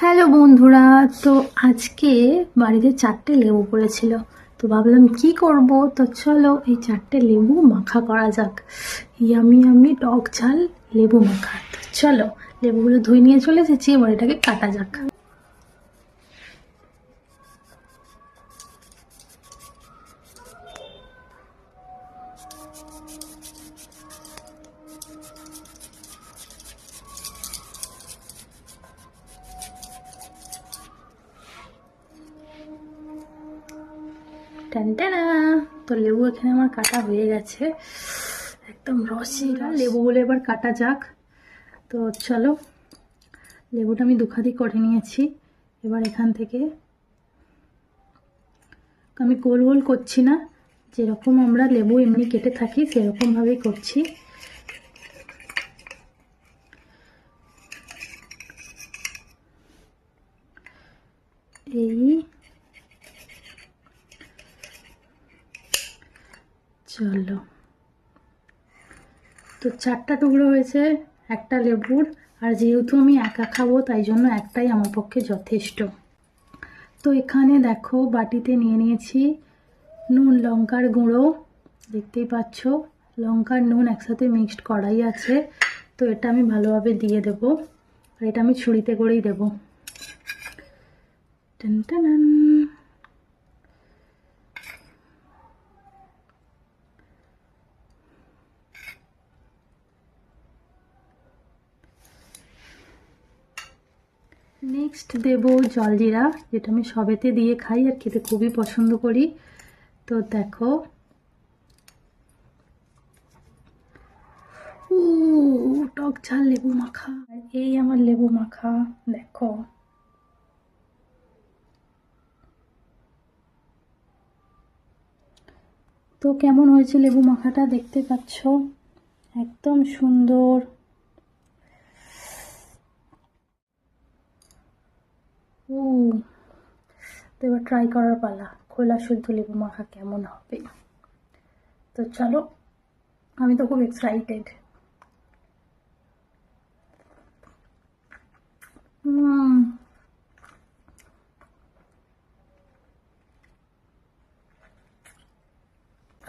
Hello বন্ধুরা, তো আজকে বাড়িতে 4টে লেবু পড়েছিল। তো ভাবলাম কি করব, তো চলো এই 4টে লেবু মাখা করা যাক। ইয়ামি ইয়ামি টক ঝাল লেবু মাখা। তো চলো লেবুগুলো ধুয়ে নিয়ে চলে এসেছি, এবার এটাকে কাটা যাক। টানটানা, তো লেবু এখানে আমার কাটা হয়ে গেছে, একদম রসি। লেবুগুলো এবার কাটা যাক। তো চলো, লেবুটা আমি দুখাদি করে নিয়েছি। এবার এখান থেকে আমি গোল গোল করছি না, যেরকম আমরা লেবু এমনি কেটে থাকি সেরকমভাবেই করছি। এই চলো, তো 4টা টুকরো হয়েছে একটা লেবুর, আর যেহেতু আমি একা খাবো তাই জন্য একটাই আমার পক্ষে যথেষ্ট। তো এখানে দেখো বাটিতে নিয়ে নিয়েছি নুন লঙ্কার গুঁড়ো, দেখতেই পাচ্ছ লঙ্কার নুন একসাথে মিক্সড করাই আছে। তো এটা আমি ভালোভাবে দিয়ে দেবো, আর এটা আমি ছুরিতে করেই দেবো। টান টানান। নেক্সট দেব জলজিরা, যেটা আমি সবেতে দিয়ে খাই আর খেতে খুবই পছন্দ করি। তো দেখো, টক ঝাল লেবু মাখা, এই আমার লেবু মাখা দেখো। তো কেমন হয়েছে লেবু মাখাটা দেখতে পাচ্ছ, একদম সুন্দর। তো এবার ট্রাই করার পালা, খোলা শুদ্ধ লেবু মাখা কেমন হবে। তো চলো, আমি তো খুব এক্সাইটেড।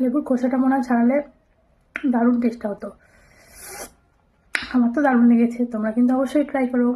লেবুর খোসাটা মনে হয় ছাড়ালে দারুণ টেস্ট হতো। আমার তো দারুণ লেগেছে, তোমরা কিন্তু অবশ্যই ট্রাই করো।